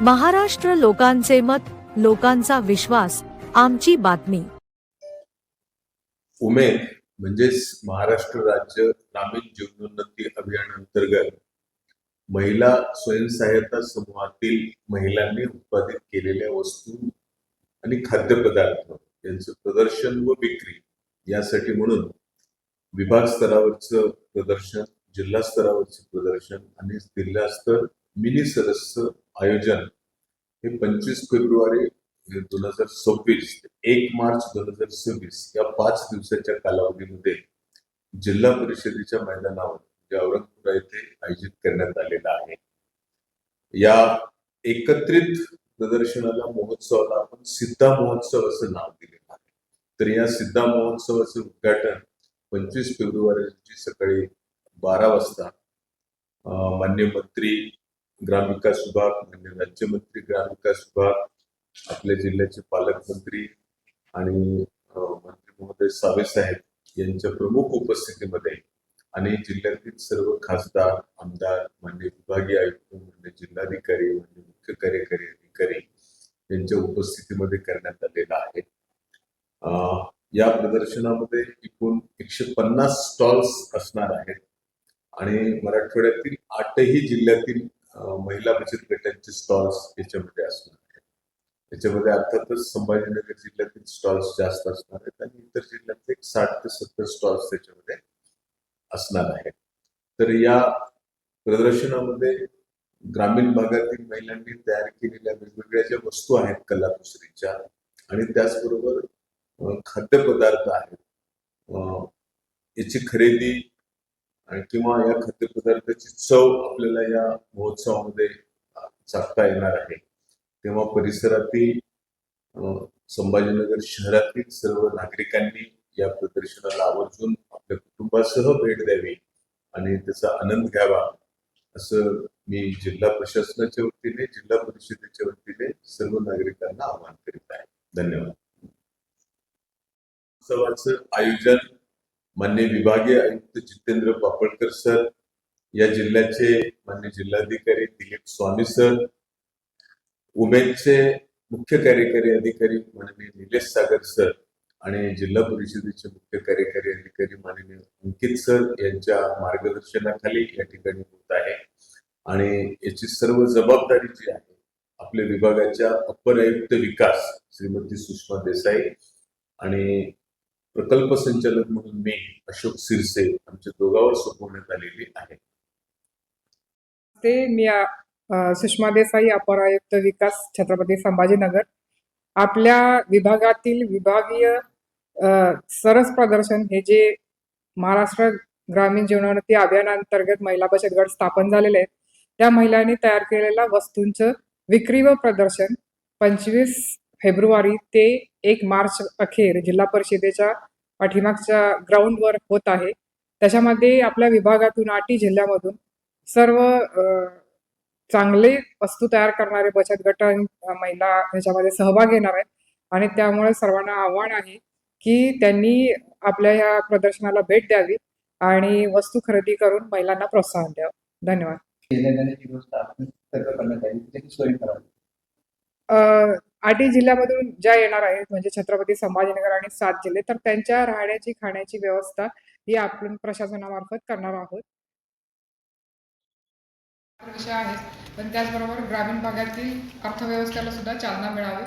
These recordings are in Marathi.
महाराष्ट्र लोकांचे मत, लोकांचा विश्वास, आमची बातमी। उमेद म्हणजेच महाराष्ट्र राज्य ग्रामीण जीवनोन्नती अभियान अंतर्गत महिला स्वयंसहायता समूहातील महिलांनी उत्पादित केलेल्या वस्तू आणि खाद्यपदार्थ यांचं प्रदर्शन व विक्री यासाठी म्हणून विभाग स्तरावरचं प्रदर्शन, जिल्हा स्तरावरचं प्रदर्शन आणि जिल्हा स्तर मिनी सदस्य आयोजन हे 25 फेब्रुवारी 2026 ते 1 मार्च 2026 या 5 दिवसाच्या कालावधीमध्ये जिल्हा परिषदेच्या मैदानावर औरंगपुरा येथे आयोजित करण्यात आलेला आहे। या एकत्रित प्रदर्शनाला महोत्सवाला आपण सिद्धा महोत्सव असं नाव दिलेलं आहे। तर या सिद्धा महोत्सवाचं उद्घाटन 25 फेब्रुवारी रोजी सकाळी 12 वाजता माननीय मंत्री ग्रामविकास विभाग, माननीय राज्यमंत्री ग्रामविकास विभाग, आपल्या जिल्ह्याचे पालकमंत्री आणि मंत्री महोदय सावे साहेब यांच्या प्रमुख उपस्थितीमध्ये आणि जिल्ह्यातील सर्व खासदार, आमदार, माननीय विभागीय आयुक्त, माननीय जिल्हाधिकारी, माननीय मुख्य कार्यकारी अधिकारी यांच्या उपस्थितीमध्ये करण्यात आलेला आहे। या प्रदर्शनामध्ये एकूण 150 स्टॉल्स असणार आहेत आणि मराठवाड्यातील 8ही जिल्ह्यातील महिला बचत गटांचे स्टॉल्स याच्यामध्ये असणार आहेत। याच्यामध्ये अर्थातच संभाजीनगर जिल्ह्यातील स्टॉल्स जास्त असणार आहेत आणि इतर जिल्ह्यातले 60 ते 70 स्टॉल्स त्याच्यामध्ये असणार आहेत। तर या प्रदर्शनामध्ये ग्रामीण भागातील महिलांनी तयार केलेल्या वेगवेगळ्या ज्या वस्तू आहेत कलाकुसरीच्या आणि त्याचबरोबर खाद्यपदार्थ आहेत, याची खरेदी किंवा या खाद्यपदार्थाची चव आपल्याला या महोत्सवामध्ये चाखता येणार आहे। तेव्हा परिसरातील संभाजीनगर शहरातील सर्व नागरिकांनी या प्रदर्शनाला आवर्जून आपल्या कुटुंबासह भेट द्यावी आणि त्याचा आनंद घ्यावा असं मी जिल्हा प्रशासनाच्या वतीने, जिल्हा परिषदेच्या वतीने सर्व नागरिकांना आवाहन करीत आहे। धन्यवाद। उत्सवाचं आयोजन माननीय विभागीय आयुक्त जितेंद्र पापळकर सर, या जिल्ह्याचे माननीय जिल्हाधिकारी दिलीप स्वामी सर, उमेदचे मुख्य कार्यकारी अधिकारी माननीय निलेश सागर सर आणि जिल्हा परिषदेचे मुख्य कार्यकारी अधिकारी माननीय अंकित सर यांच्या मार्गदर्शनाखाली या ठिकाणी होत आहे। आणि याची सर्व जबाबदारी जी आहे आपल्या विभागाच्या अपर आयुक्त विकास श्रीमती सुषमा देसाई आणि प्रकल्प संचालक म्हणून मी अशोक सिरसे आमच्या दोघांवर सोपवण्यात आलेली आहे। ते मी सुषमा देसाई, अपर आयुक्त विकास, छत्रपती संभाजीनगर। आपल्या विभागातील विभागीय सरस प्रदर्शन हे जे महाराष्ट्र ग्रामीण जीवनोन्नती अभियानांतर्गत महिला बचत गट स्थापन झालेले आहेत त्या महिलांनी तयार केलेल्या वस्तूंचं विक्री व प्रदर्शन 25 फेब्रुवारी ते 1 मार्च अखेर जिल्हा परिषदेच्या पाठीमागच्या ग्राउंडवर होत आहे। त्याच्यामध्ये आपल्या विभागातून 8 जिल्ह्यामधून सर्व चांगले वस्तू तयार करणारे बचत गट महिला ह्याच्यामध्ये सहभाग घेणार आहेत आणि त्यामुळे सर्वांना आव्हान आहे की त्यांनी आपल्या ह्या प्रदर्शनाला भेट द्यावी आणि वस्तू खरेदी करून महिलांना प्रोत्साहन द्यावं। धन्यवाद। 8 जिल्ह्यामधून ज्या येणार आहेत म्हणजे छत्रपती संभाजीनगर आणि 7 जिल्हे, तर त्यांच्या राहण्याची खाण्याची व्यवस्था ही आपण प्रशासनामार्फत करणार आहोत। विषय आहे पण त्याचबरोबर ग्रामीण भागातील अर्थव्यवस्थेला सुद्धा चालना मिळावी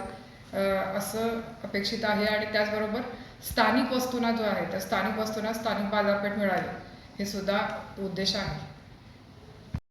असं अपेक्षित आहे आणि त्याचबरोबर स्थानिक वस्तूंना जो आहे त्या स्थानिक वस्तूंना स्थानिक बाजारपेठ मिळावी हे सुद्धा उद्देश आहे।